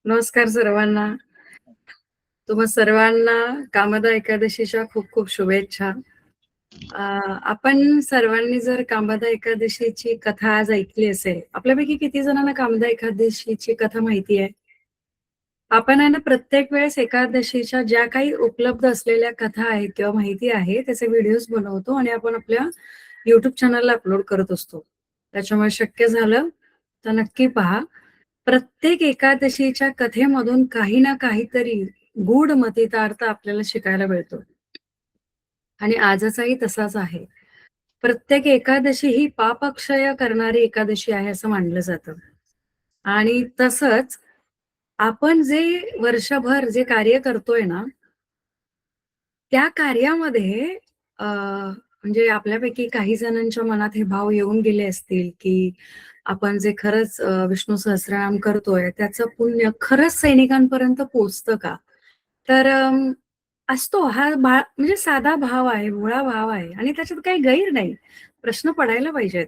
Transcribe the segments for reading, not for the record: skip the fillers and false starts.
नमस्कार सर्वांना. तुम्हा सर्वांना कामदा एकादशीच्या खूप खूप शुभेच्छा. आपण सर्वांनी जर कामदा एकादशीची कथा आज ऐकली असेल, आपल्यापैकी किती जणांना कामदा एकादशीची कथा माहिती आहे? आपण आहे ना प्रत्येक वेळेस एकादशीच्या ज्या काही उपलब्ध असलेल्या कथा आहेत किंवा माहिती आहे त्याचे व्हिडिओज बनवतो आणि आपण आपल्या YouTube चॅनलला अपलोड करत असतो. त्याच्यामुळे शक्य झालं तर नक्की पहा. प्रत्येक एकादशीच्या कथेमधून काही ना काहीतरी गूढ मतितार्थ आपल्याला शिकायला मिळतो आणि आजचाही तसाच आहे. प्रत्येक एकादशी ही पापक्षय करणारी एकादशी आहे असं मानलं जातं आणि तसंच आपण जे वर्षभर जे कार्य करतोय ना, त्या कार्यामध्ये म्हणजे आपल्यापैकी काही जणांच्या मनात हे भाव येऊन गेले असतील, की आपण जे खरंच विष्णू सहस्त्रनाम करतोय, त्याचं पुण्य खरंच सैनिकांपर्यंत पोहोचतं का? तर असतो हा म्हणजे साधा भाव आहे, भोळा भाव आहे आणि त्याच्यात काही गैर नाही. प्रश्न पडायला पाहिजेत.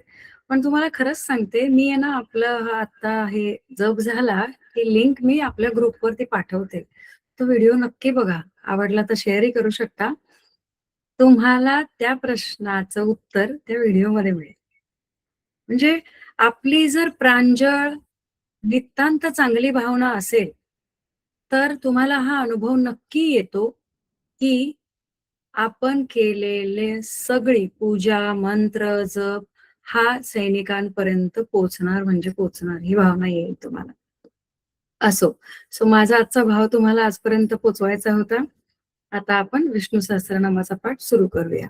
पण तुम्हाला खरंच सांगते, मी आहे ना आपलं आता हे जप झाला, ही लिंक मी आपल्या ग्रुपवरती पाठवते. तो व्हिडिओ नक्की बघा. आवडला तर शेअरही करू शकता. तुम्हाला त्या प्रश्नाचं उत्तर त्या व्हिडिओमध्ये मिळेल. म्हणजे आपली जर प्रांजळ, नितांत चांगली भावना असेल, तर तुम्हाला हा अनुभव नक्की येतो, की आपण केलेले सगळी पूजा, मंत्र, जप हा सैनिकांपर्यंत पोहोचणार म्हणजे पोहोचणार ही भावना येईल तुम्हाला. असो. सो माझा आजचा भाव तुम्हाला आजपर्यंत पोहोचवायचा होता. आता आपण विष्णू सहस्त्रनामाचा पाठ सुरू करूया.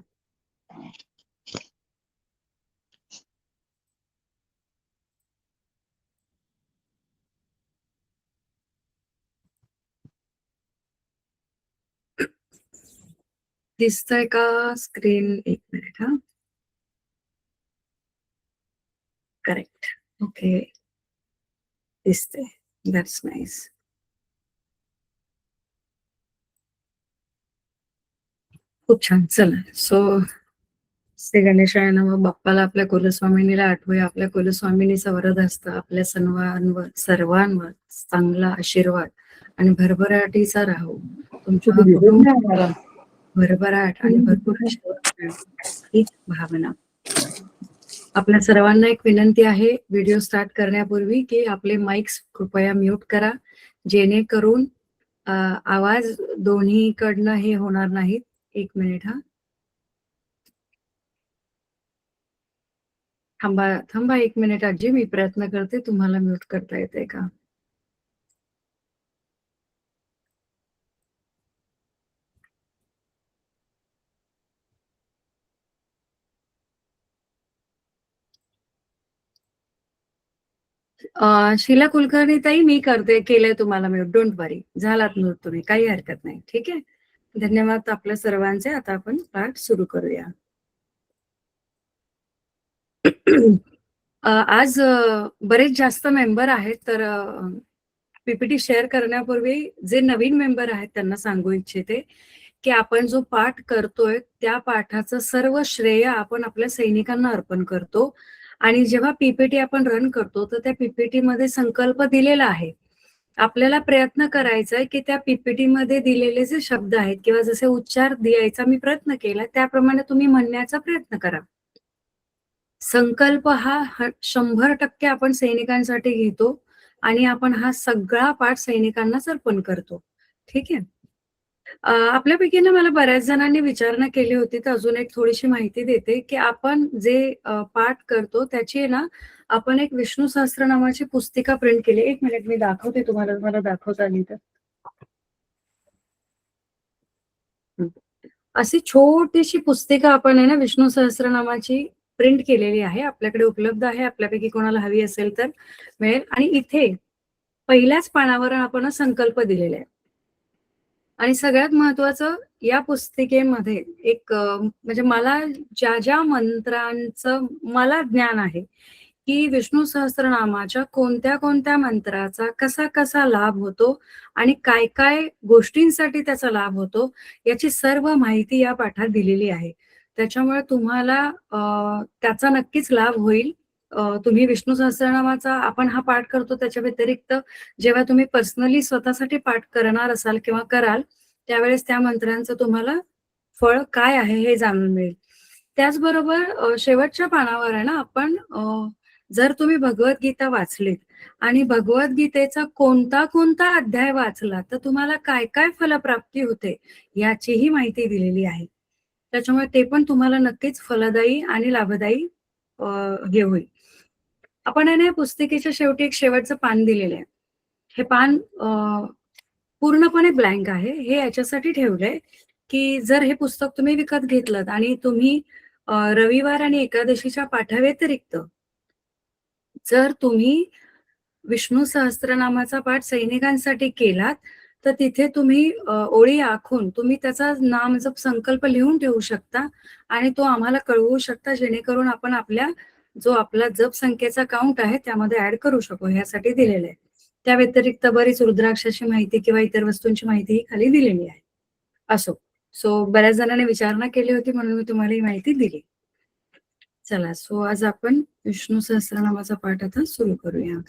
दिसतंय का स्क्रीन? एक मिनिट हा. करेक्ट. ओके. दिसते. That's nice. खूप छान. चला. सो श्री गणेशाय नमः. बाप्पाला आपल्या कुलस्वामिनीला आठवूया. आपल्या कुलस्वामिनीचा वरद असतं आपल्या सर्वांवर चांगला आशीर्वाद आणि भरभराटीचा राहो. तुमच्या कुटुंबाला भरभराट आणि भरपूर आशीर्वाद हीच भावना. आपल्या सर्वांना एक विनंती आहे व्हिडिओ स्टार्ट करण्यापूर्वी की आपले माइक्स कृपया म्यूट करा, जेणेकरून आवाज दोन्हीकडनं हे होणार नाहीत. एक मिनिट हा. थांबा एक मिनिट आजी, मी प्रयत्न करते. तुम्हाला म्यूट करता येते का? शीला कुलकर्णी ताई, मी केलंय तुम्हाला म्यूट. डोंट वरी. झालात म्यूट तुम्ही, काही हरकत नाही. ठीक आहे. धन्यवाद आपल्या सर्वांचे. आता आपण पाठ सुरू करूया. आज बरेच जास्त मेंबर आहेत, तर पीपीटी शेअर करण्यापूर्वी जे नवीन मेंबर आहेत त्यांना सांगू इच्छिते की आपण जो पाठ करतोय त्या पाठाचं सर्व श्रेय आपण आपल्या सैनिकांना अर्पण करतो आणि जेव्हा पीपीटी आपण रन करतो तर त्या पीपीटी मध्ये संकल्प दिलेला आहे. आपल्याला प्रयत्न करायचा आहे की त्या पीपीटी मध्ये दिलेले जे शब्द आहेत किंवा जसे उच्चार द्यायचा मी प्रयत्न केला त्याप्रमाणे तुम्ही म्हणण्याचा प्रयत्न करा. संकल्प हा 100% आपण सैनिकांसाठी घेतो आणि आपण हा सगळा पाठ सैनिकांनाच अर्पण करतो. ठीक आहे. आपल्यापैकी ना मला बऱ्याच जणांनी विचारणा केली होती, तर अजून एक थोडीशी माहिती देते की आपण जे पाठ करतो त्याची ना आपण एक विष्णू सहस्त्रनामाची पुस्तिका प्रिंट केली. एक मिनिट मी दाखवते तुम्हाला, मला दाखवता आली तर. अशी छोटीशी पुस्तिका आपण आहे ना विष्णू सहस्त्रनामाची प्रिंट केलेली आहे. आपल्याकडे उपलब्ध आहे. आपल्यापैकी कोणाला हवी असेल तर मिळेल. आणि इथे पहिल्याच पानावर आपण संकल्प दिलेले आहे. आणि सगळ्यात महत्वाचं या पुस्तिकेमध्ये एक म्हणजे मला ज्या मंत्रांचं मला ज्ञान आहे की विष्णू सहस्त्रनामाच्या कोणत्या मंत्राचा कसा लाभ होतो आणि काय गोष्टींसाठी त्याचा लाभ होतो याची सर्व माहिती या पाठात दिलेली आहे. त्याच्यामुळे तुम्हाला त्याचा नक्कीच लाभ होईल. तुम्ही विष्णू सहस्त्रनामाचा आपण हा पाठ करतो त्याच्या व्यतिरिक्त जेव्हा तुम्ही पर्सनली स्वतःसाठी पाठ करणार असाल किंवा कराल, त्यावेळेस त्या मंत्रांचं तुम्हाला फळ काय आहे हे जाणून मिळेल. त्याचबरोबर शेवटच्या पानावर आहे ना आपण जर तुम्ही भगवद्गीता वाचलीत आणि भगवद्गीतेचा कोणता अध्याय वाचला तर तुम्हाला काय फलप्राप्ती होते याचीही माहिती दिलेली आहे. त्याच्यामुळे ते पण तुम्हाला नक्कीच फलदायी आणि लाभदायी हे होईल. आपण आहे ना पुस्तिकेच्या शेवटी एक शेवटचं पान दिलेलं आहे. हे पान पूर्णपणे ब्लँक आहे. हे याच्यासाठी ठेवलंय, की जर हे पुस्तक तुम्ही विकत घेतलत आणि तुम्ही रविवार आणि एकादशीच्या पाठाव्यतिरिक्त जर तुम्ही विष्णू सहस्त्रनामाचा पाठ सैनिकांसाठी केलात, तर तिथे तुम्ही ओळी आखून तुम्ही त्याचा नामजप संकल्प लिहून ठेवू शकता आणि तो आम्हाला कळवू शकता, जेणेकरून आपण आपला जप संख्येचा काउंट आहे त्यामध्ये ऍड करू शकू, ह्यासाठी दिलेलं आहे. त्या व्यतिरिक्त बरीच रुद्राक्षाची माहिती किंवा इतर वस्तूंची माहिती ही खाली दिलेली आहे. असो. सो बऱ्याच जणांनी विचारणा केली होती म्हणून मी तुम्हाला ही माहिती दिली. चला, सो आज आपण विष्णू सहस्त्रनामाचा पाठ आता सुरू करूया.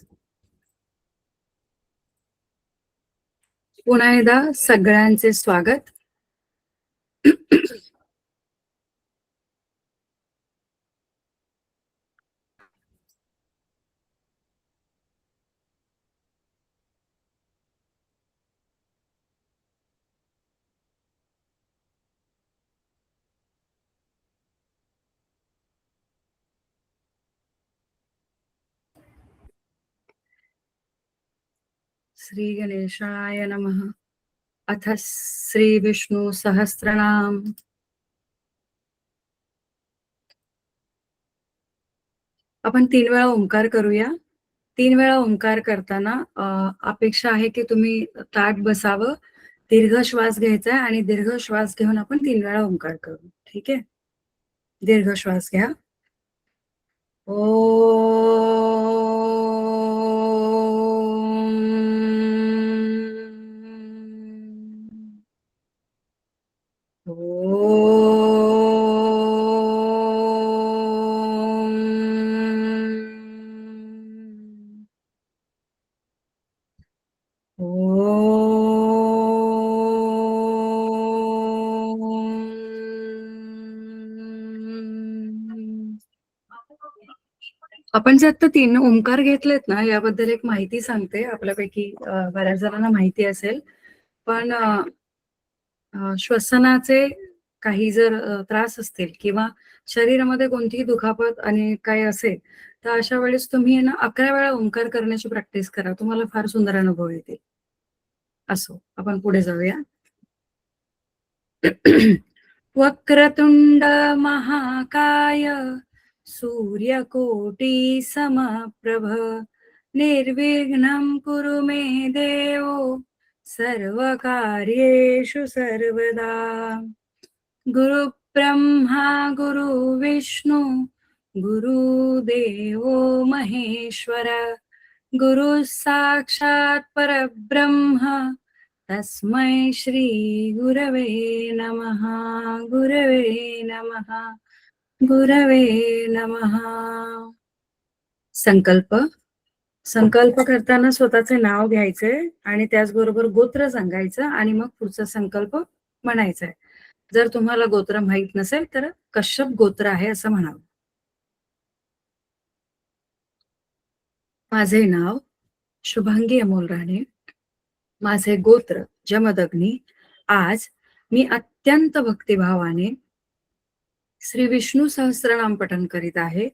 पुन्हा एकदा सगळ्यांचे स्वागत. श्री गणेशाय नमः. अथ श्री विष्णू सहस्त्रनाम. आपण 3 वेळा ओंकार करूया. 3 वेळा ओंकार करताना अपेक्षा आहे की तुम्ही ताठ बसावं, दीर्घ श्वास घ्यायचा आणि दीर्घ श्वास घेऊन आपण 3 वेळा ओंकार करू. ठीक आहे? दीर्घ श्वास घ्या. आपण जे आता 3 ओंकार घेतलेत ना, याबद्दल एक माहिती सांगते. आपल्यापैकी बऱ्याच जणांना माहिती असेल. पण श्वसनाचे काही जर त्रास असतील किंवा शरीरामध्ये कोणतीही दुखापत आणि काही असेल, तर अशा वेळेस तुम्ही ना 11 वेळा ओंकार करण्याची प्रॅक्टिस करा. तुम्हाला फार सुंदर अनुभव येतील. असो, आपण पुढे जाऊया. वक्रतुंड महाकाय सूर्यकोटी समप्रभ निर्विघ्नं कुरु मे देव सर्वकार्येषु सर्वदा. गुरु ब्रह्मा गुरु विष्णु गुरुदेवो महेश्वर गुरु साक्षात् परब्रह्म तस्मै श्री गुरवे नमः. गुरवे नमः. गुरवे नमः. संकल्प करताना स्वतःचे नाव घ्यायचे आणि त्याचबरोबर गोत्र सांगायचं आणि मग पुढचा संकल्प म्हणायचा आहे. जर तुम्हाला गोत्र माहित नसेल तर कश्यप गोत्र आहे असं म्हणावं. माझे नाव शुभांगी अमोल राणे. माझे गोत्र जमदग्नी. आज मी अत्यंत भक्तिभावाने श्री विष्णू सहस्त्रनाम पठण करीत आहे.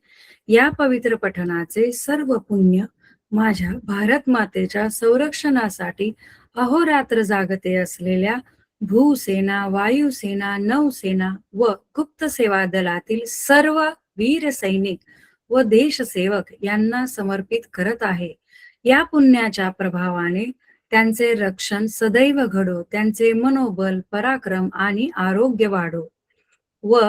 या पवित्र पठणाचे सर्व पुण्य माझ्या भारत मातेच्या संरक्षणासाठी अहोरात्र जागते असलेल्या भूसेना, वायुसेना, नौसेना व गुप्त सेवा दलातील सर्व वीर सैनिक व देशसेवक यांना समर्पित करत आहे. या पुण्याच्या प्रभावाने त्यांचे रक्षण सदैव घडो, त्यांचे मनोबल, पराक्रम आणि आरोग्य वाढो व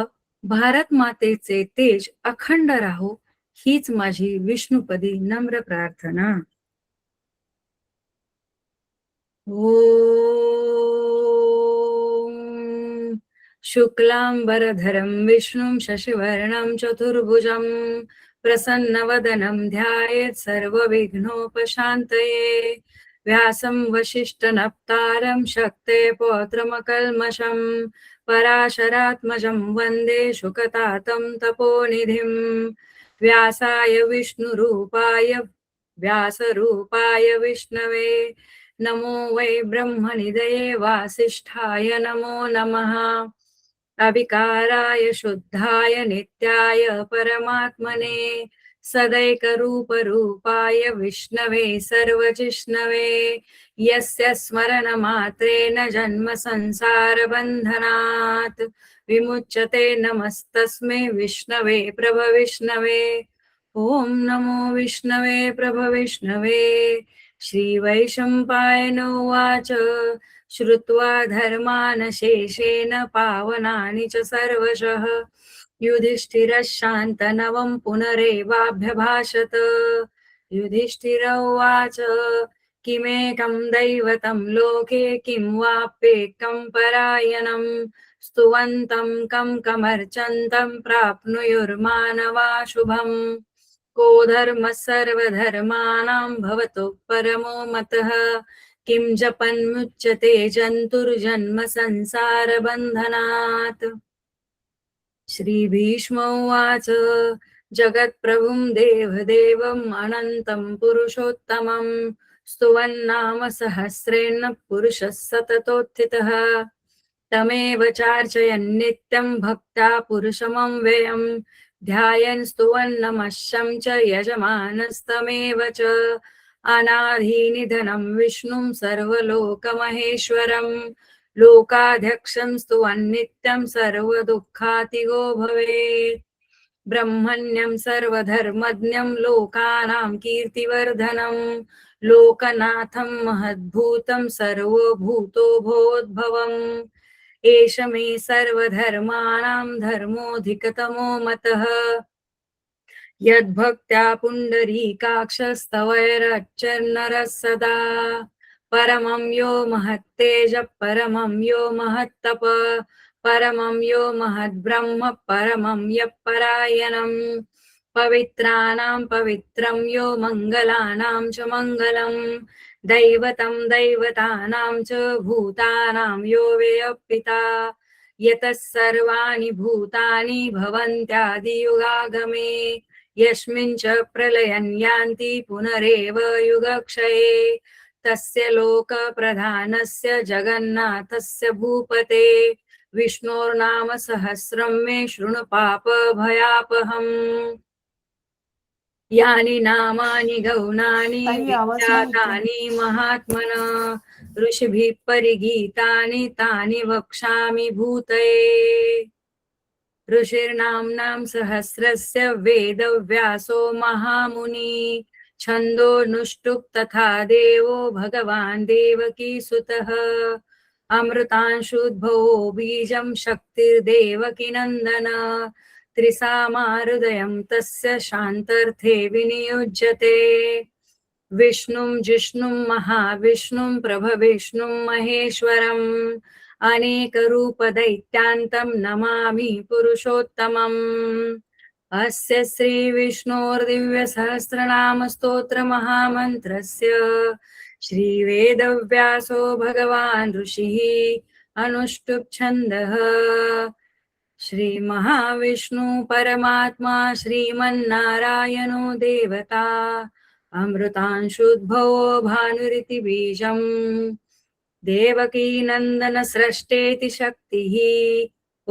भारत मातेचे तेज अखंड राहो, हीच माझी विष्णुपदी नम्र प्रार्थना. ओम शुक्लांबरधरं विष्णुं शशिवर्णं चतुर्भुजं प्रसन्नवदनं ध्यायेत् सर्वविघ्नोपशान्तये व्यासं वसिष्ठनप्तारं शक्ते पौत्रमकल्मषं पराशरात्मजं वन्दे शुकतातं तपोनिधिं व्यासाय विष्णुरूपाय व्यासरूपाय विष्णवे नमो वै ब्रह्मनिधये वासिष्ठाय नमो नमः अविकाराय शुद्धाय नित्याय परमात्मने सदैकरूपरूपाय विष्णवे सर्वजिष्णवे यस्य स्मरणमात्रेण जन्मसंसारबन्धनात् विमुच्यते नमस्तस्मै विष्णवे प्रभविष्णवे ॐ नमो विष्णवे प्रभविष्णवे श्रीवैशम्पायन उवाच श्रुत्वा धर्मान् शेषेण पावनानि च सर्वशः युधिष्ठिरः शान्तनवं पुनरेवाभ्यभाषत युधिष्ठिर उवाच किमेकं दैवतं लोके किं वाप्येकं परायणं स्तुवन्तं कं कमर्चन्तं प्राप्नुयुर्मानवा शुभम् को धर्मः सर्वधर्माणां भवतु परमो मतः किं जपन्मुच्यते जन्तुर्जन्म संसारबन्धनात् श्रीभीष्म उवाच जगत्प्रभुं देवदेवम् अनन्तं पुरुषोत्तमं स्तुवन्नाम सहस्रेण पुरुषः सततोत्थितः तमेव चार्चयन्नित्यं भक्त्या पुरुषमव्ययम् ध्यायन् स्तुवन्नमश्यं च यजमानस्तमेव च अनाधिनिधनं विष्णुं सर्वलोकमहेश्वरं लोकाध्यक्षं स्तुवन्नित्यं सर्वदुःखातिगो भवेत् ब्रह्मण्यं सर्वधर्मज्ञं लोकानां कीर्तिवर्धनं लोकनाथं महद्भूतं सर्वभूतो भोद्भवम् एष मे सर्वधर्माणां धर्मोऽधिकतमो मतः यद्भक्त्या पुण्डरीकाक्षस्तवैरच्चर्नरः सदा परमं यो महत्तेज परमं यो महत्तप परमं यो महद्ब्रह्म परमं यः परायणं पवित्राणां पवित्रं यो मङ्गलानां च मङ्गलं दैवतं दैवतानां च भूतानां यो व्यपिता यतः सर्वाणि भूतानि भवन्त्यादियुगागमे यस्मिन् च प्रलयन् यान्ति पुनरेव युगक्षये तस्य लोकप्रधानस्य जगन्नाथस्य भूपते विष्णोर्नाम सहस्रं मे शृणु पापभयापहम् यानि नामानि गौणानि विख्यातानि महात्मना ऋषिभिः परिगीतानि तानि वक्ष्यामि भूतये ऋषिर्नाम्नां सहस्रस्य वेदव्यासो महामुनि छन्दोनुष्टुप् तथा देवो भगवान् देवकीसुतः अमृतांशुद्भवो बीजं शक्तिर्देवकीनन्दन त्रिसामाहृदयं तस्य शान्तर्थे विनियुज्यते विष्णुं जिष्णुं महाविष्णुं प्रभविष्णुं महेश्वरम् अनेकरूपदैत्यान्तं नमामि पुरुषोत्तमम् अस्य श्रीविष्णोर्दिव्यसहस्रनामस्तोत्रमहामन्त्रस्य श्रीवेदव्यासो भगवान् ऋषिः अनुष्टुप् छन्दः श्रीमहाविष्णु परमात्मा श्रीमन्नारायणो देवता अमृतांशुद्भवो भानुरिति बीजम् देवकी नन्दन स्रष्टेति शक्तिः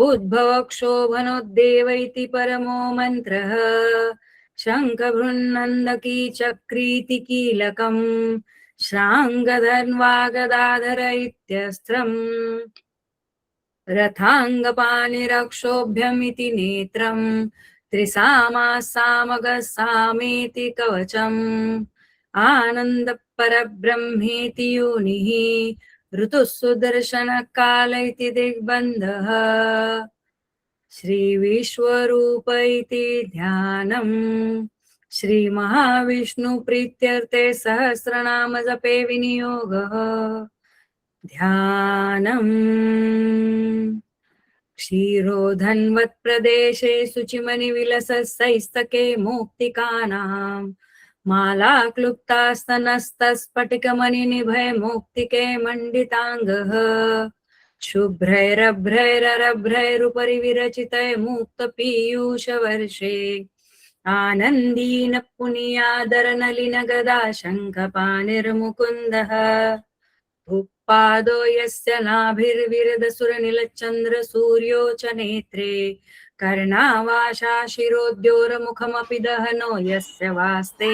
उद्भवक्षोभनोद्देव इति परमो मन्त्रः शङ्खभृन्नन्दकी चक्रीति कीलकम् श्राङ्गधन्वागदाधर इत्यस्त्रम् रथाङ्गपाणिरक्षोभ्यमिति नेत्रम् त्रिसामासामगसामेति कवचम् आनन्दपरब्रह्मेति योनिः ऋतुः सुदर्शनकाल इति दिग्बन्धः श्रीविश्वरूप इति ध्यानम् श्रीमहाविष्णुप्रीत्यर्थे सहस्रनाम जपे विनियोगः ध्यानम् क्षीरोधन्वत्प्रदेशे शुचिमणिविलसस्तैस्तके मुक्तिकानाम् माला क्लुप्तास्तनस्तस्फटिकमणिनिभय मुक्तिके मण्डिताङ्गः शुभ्रैरभ्रैररभ्रैरुपरि विरचितै मुक्तपीयूषवर्षे आनन्दीन पुनीयादरनलिनगदा शङ्खपाणिर्मुकुन्दः पादो यस्य नाभिर्विरदसुरनिलचन्द्रसूर्यो च नेत्रे कर्णावाशा शिरोद्योरमुखमपि दहनो यस्य वास्ते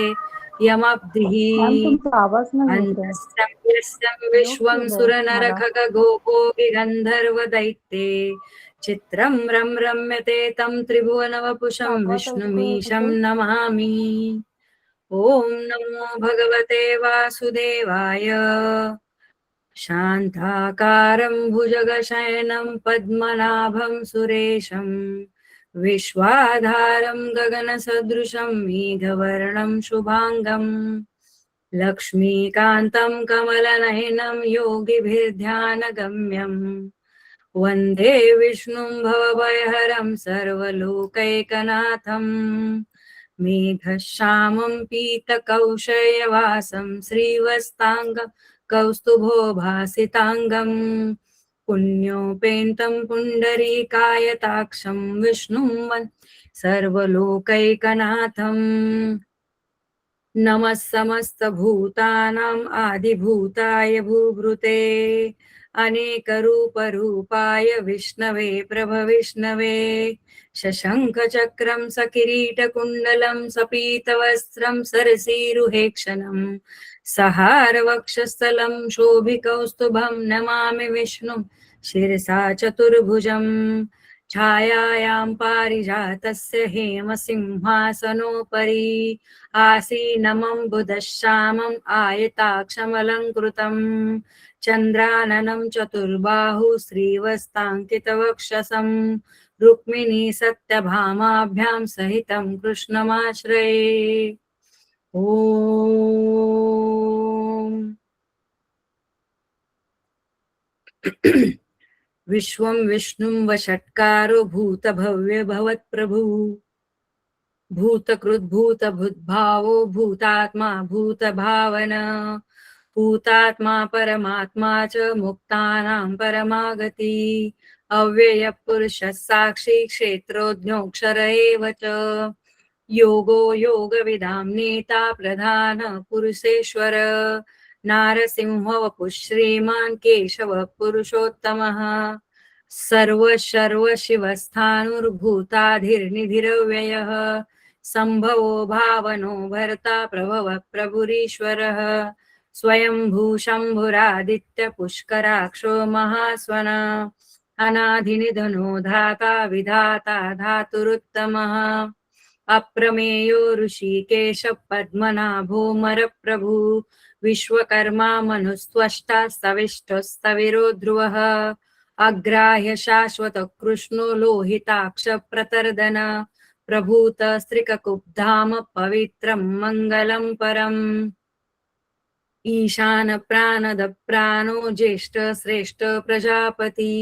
यमब्धिः मॅम तुमचा आवाज नाही येत आहे. अन्तस्यं यस्यं विश्वं केलंय मला. सुरनरखगोपो गन्धर्वदैत्ये चित्रं रम्यते तं त्रिभुवनवपुषं सांगा विष्णुमीशं ताई नमामि। ॐ नमो भगवते वासुदेवाय। शान्ताकारं भुजगशयनं पद्मनाभं सुरेशं विश्वाधारं गगनसदृशं मेघवर्णं शुभाङ्गं लक्ष्मीकान्तं कमलनयनं योगिभिर्ध्यानगम्यं वन्दे विष्णुं भवभयहरं सर्वलोकैकनाथं मेघश्यामं पीतकौशयवासं श्रीवस्ताङ्गं कौस्तुभो भासितांगं पुण्योपेतं पुण्डरीकायताक्षं विष्णुं सर्वलोकैकनाथं नमः समस्तभूतानां आदिभूताय भूभृते अनेकरूपरूपाय विष्णवे प्रभविष्णवे शशंखचक्रं सकिरीटकुण्डलं सपीतवस्त्रं सरसीरुहेक्षणं सहारवक्षस्थलं शोभिकौस्तुभं नमामि विष्णुं शिरसा चतुर्भुजं छायायां पारिजातस्य हेमसिंहासनोपरि आसीनमं बुधश्यामम् आयताक्षमलङ्कृतं चन्द्राननं चतुर्बाहु श्रीवस्ताङ्कितवक्षसं रुक्मिणी सत्यभामाभ्यां सहितं कृष्णमाश्रये। ॐ विश्वं विष्णुं वषट्कारो भूतभव्य भवत्प्रभु भूतकृद्भूतभुद्भावो भूतात्मा भूतभावना भूतात्मा परमात्मा च मुक्तानां परमागति अव्ययपुरुषः साक्षी क्षेत्रोज्ञोऽक्षर एव च योगो योगविदां नेता प्रधान पुरुषेश्वर नारसिंह वपुः श्रीमान् केशव पुरुषोत्तमः सर्व शिवस्थाणुर्भूताधिर्निधिरव्ययः संभवो भावनो भर्ता प्रभव प्रभुरीश्वरः स्वयंभू शम्भुरादित्य पुष्कराक्षो महास्वन अनाधिनिधनो धाता विधाता धातुरुत्तमः अप्रमेयो ऋषिकेश पद्मनाभो मरप्रभु विश्वकर्मा मनुस्त्वष्टा स्तविष्टस्तविरो ध्रुवः अग्राह्य शाश्वत कृष्णो लोहिताक्ष प्रतर्दन प्रभूत स्त्रिककुब्धाम पवित्रं मंगलं परम् ईशान प्राणद प्राणो ज्येष्ठ श्रेष्ठ प्रजापति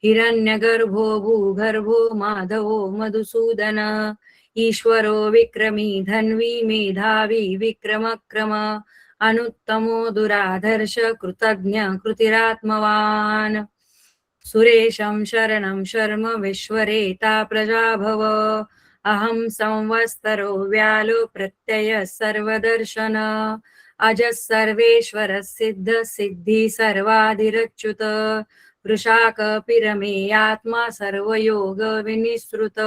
हिरण्यगर्भो भूगर्भो माधवो मधुसूदन ईश्वरो विक्रमी धन्वी मेधावी विक्रमक्रम अनुत्तमो दुराधर्ष कृतज्ञ कृतिरात्मवान् सुरेशं शरणं शर्म विश्वरेता प्रजाभव अहं संवत्सरो व्यालो प्रत्यय सर्वदर्शन अजः सर्वेश्वर सिद्ध सिद्धि सर्वाधिरच्युत वृषाकपिरमेयात्मा सर्वयोग विनिसृत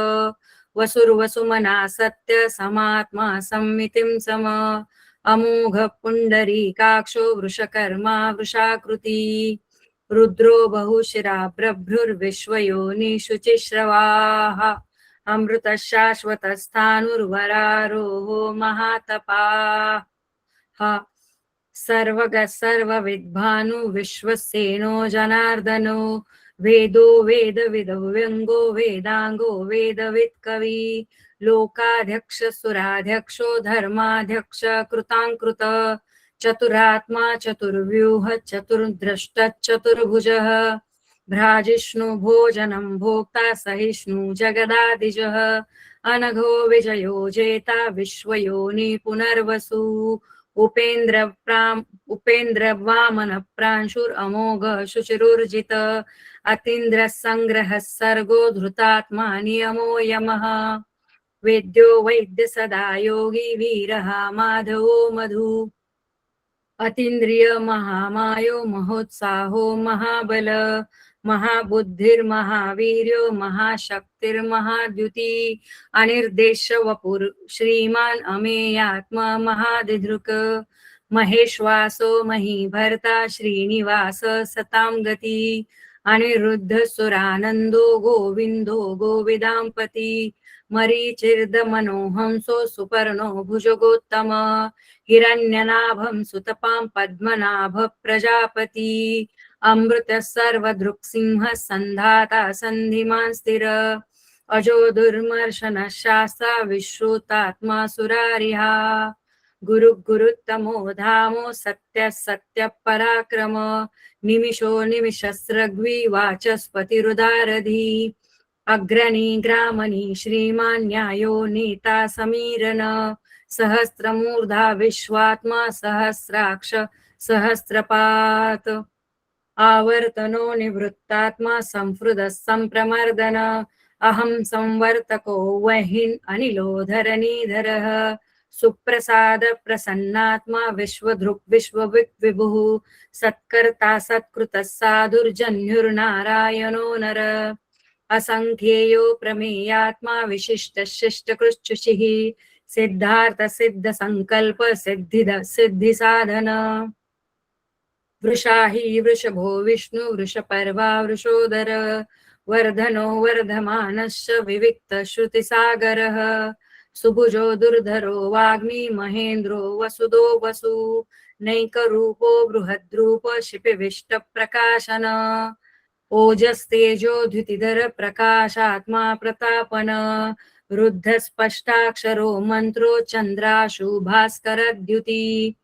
वसुर्वसुमना सत्य समात्मा सम्मितिं सम अमोघ पुण्डरीकाक्षो वृषकर्मा वृषाकृति रुद्रो बहुशिरा प्रभ्रुर्विश्वयोनिषुचिश्रवाः अमृत शाश्वतस्थाणुर्वरारोहो महातपाः सर्वग सर्वविद्भानु विश्वसेनो जनार्दनो वेदो वेदविदव्यङ्गो वेदाङ्गो वेदवित्कवि लोकाध्यक्ष सुराध्यक्षो धर्माध्यक्ष कृताङ्कृत चतुरात्मा चतुर्व्यूह चतुर्द्रष्ट चतुर्भुजः भ्राजिष्णु भोजनं भोक्ता सहिष्णु जगदादिजः अनघो विजयो जेता विश्वयोनि पुनर्वसु उपेन्द्र वामन प्रांशुर अमोघ शुचिरुर्जित अतीन्द्र संग्रह सर्गो धृतात्मा नियमो यमः वेद्यो वैद्य सदा योगी वीरः माधवो मधु अतीन्द्रिय महामायो महोत्साहो महाबल महाबुद्धिर्महावीर्यो महाशक्तिर्महाद्युती अनिर्देश वपुर श्रीमान अमेयात्मा महादिधृक महेश्वासो महीभर्ता श्रीनिवास सतां गती अनिरुद्ध सुरानंदो गोविंदो गोविदांपती मरीचिर्द मनोहंसो सुपर्णो भुजगोत्तम हिरण्यनाभं सुतपां पद्मनाभ प्रजापती अमृत सर्वदृक्सिंह संधाता संधिमान् स्थिर अजो दुर्मर्शन शास्ता विश्रुतात्मा सुरारिहा गुरुत्तमो धामो सत्य सत्य पराक्रम निमिषो निमिषस्रग्वी वाचस्पतिरुदारधी अग्रणी ग्रामणी श्रीमान् न्यायो नेता समीरन सहस्रमूर्धा विश्वात्मा सहस्राक्ष सहस्रपात आवर्तनो निवृत्तात्मा संहृद संप्रमर्दन अहं संवर्तको वहिन् अनिलो धरणीधरः सुप्रसाद प्रसन्नात्मा विश्वधृक् विश्वविक् विभुः सत्कर्ता सत्कृतः साधुर्जन्युर्नारायणो नर असंख्येयो प्रमेयात्मा विशिष्ट शिष्टकृच्छुचिः सिद्धार्थ सिद्ध संकल्प सिद्धि साधन वृषाही वृषभो विष्णु वृषपर्वा वृषोदर वर्धनो वर्धमानश्च विविक्त श्रुतिसागरः सुभुजो दुर्धरो वाग्मी महेन्द्रो वसुदो वसु नैकरूपो बृहद्रूप शिपिविष्ट प्रकाशन ओजस्तेजो द्युतिधर प्रकाशात्मा प्रतापन रुद्ध स्पष्टाक्षरो मंत्रो चंद्राशु भास्कर द्युति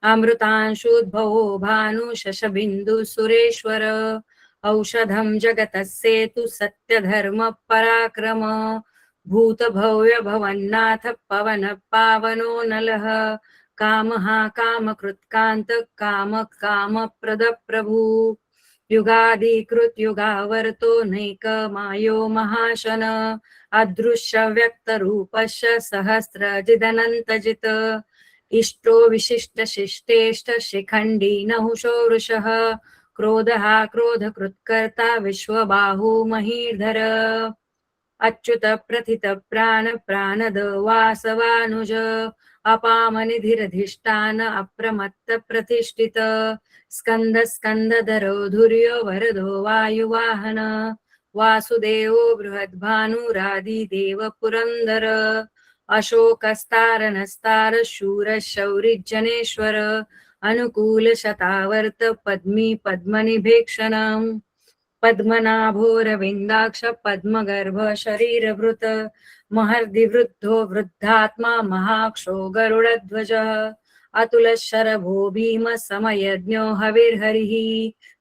अमृतांशुद्भवो भानु शशबिंदु सुरेश्वर औषधं जगतस्सेतु सत्य धर्म पराक्रम भूत भव्य भवन्नाथ पवन पावनो नलः कामः कामकृत्कान्त काम कामप्रद प्रभु युगाधिकृत युगावर्तो नैकमायो महाशन अदृश्य व्यक्त रूपस्य सहस्रजिदनन्तजित इष्टो विशिष्ट शिष्टेष्ट शिखण्डी नहुषो वृषः क्रोधः क्रोधकृत्कर्ता विश्वबाहु महीधर अच्युत प्रथित प्राण प्राणद वासवानुज अपामनिधिरधिष्ठान अप्रमत्त प्रतिष्ठित स्कंद स्कंदधरो धुर्यो वरदो वायुवाहन वासुदेवो बृहद्भानुरादिदेव पुरंदर अशोकस्तारणस्तार शूर शौरी जनेश्वर अनुकूल शतावर्त पद्मी पद्मनिभेक्षणम् पद्मनाभोरविन्दाक्ष पद्मगर्भ शरीरभृत महर्दिवृद्धो वृद्धात्मा महाक्षो गरुडध्वजः अतुल शरभो भीम समयज्ञो हविर्हरिः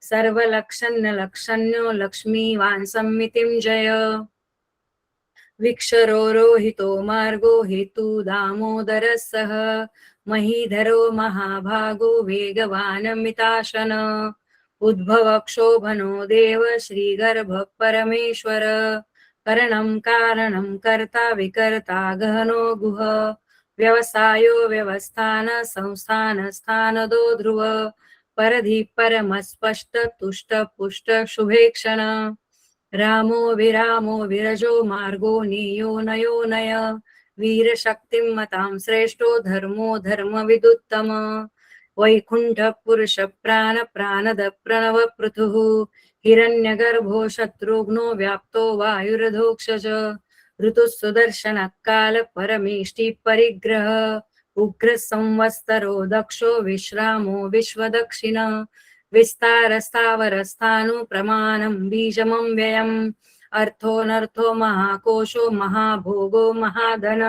सर्वलक्षण्य लक्षण्यो लक्ष्मीवान् सम्मितिं जय विक्षरो रोहितो मार्गो हेतु दामोदरः सह महीधरो महाभागो वेगवान् मिताशन उद्भव क्षोभनो देव श्रीगर्भ परमेश्वर करणं कारणं कर्ता विकर्ता गहनो गुह व्यवसायो व्यवस्थान संस्थान स्थानदो ध्रुव परधि परमस्पष्ट तुष्ट पुष्ट शुभेक्षण रामो विरामो विरजो मार्गो नेयो नयो नय वीरशक्तिं मतां श्रेष्ठो धर्मो धर्मविदुत्तम वैकुंठ पुरुष प्राण प्राणद प्रणव पृथुः हिरण्यगर्भो शत्रुघ्नो व्याप्तो वायुरधोक्षज ऋतु सुदर्शन काल परमेष्टि परिग्रह उग्र संवत्सरो दक्षो विश्रामो विश्वदक्षिण विस्तार स्थावर स्थानु प्रमाणं बीजमं व्ययम् अर्थोऽनर्थो महाकोशो महाभोगो महाधन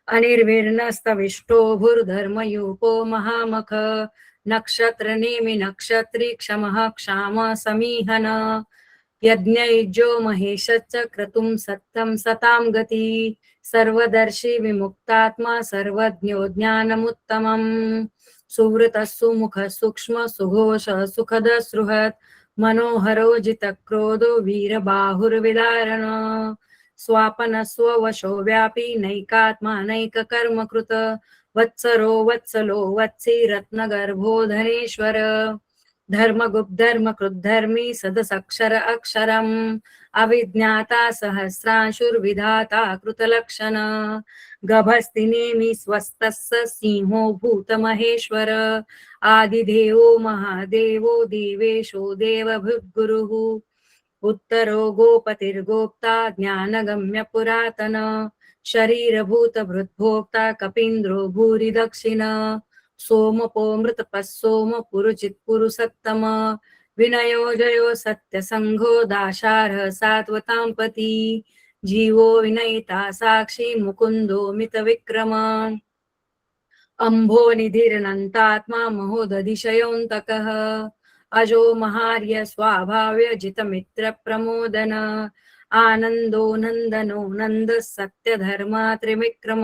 अनिर्विर्नस्तविष्टो भूर्धर्मयूपो महामख नक्षत्र नेमि नक्षत्री क्षमः क्षाम समीहन यज्ञयुज्यो महेशच्च क्रतुं सत्तं सतां गती सर्वदर्शी विमुक्तात्मा सर्वज्ञो ज्ञानमुत्तमम् सुवृतः सुमुखः सूक्ष्म सुघोष सुखद सुहृत् मनोहरो जितक्रोधो वीरबाहुर्विदारण स्वापन स्ववशो व्यापी नैकात्मा नैककर्मकृत वत्सरो वत्सलो वत्सी रत्नगर्भो धनेश्वर धर्मगुप्त धर्मकृद्धर्मी सदसक्षर अक्षरम् अविज्ञाता सहस्रांशुर्विधाता कृतलक्षण गभस्तिनेमि स्वस्तस्य सिंहो भूतमहेश्वर आदिदेवो महादेवो देवेशो देवभृद्गुरुः उत्तरो गोपतिर्गोप्ता ज्ञानगम्य पुरातन शरीरभूतभृद्भोक्ता कपीन्द्रो भूरि दक्षिण सोमपो मृतपः सोम पुरुचित् पुरुषत्तम विनयो जयो सत्यसंघो दाशारः सात्वतां पति जीवो विनयिता साक्षी मुकुन्दो मितविक्रम अम्भो निधिर्नन्तात्मा महोदधिशयोऽन्तकः अजो महार्य स्वाभाव्य जितमित्र प्रमोदन आनन्दो नन्दनो नन्द सत्यधर्मा त्रिविक्रम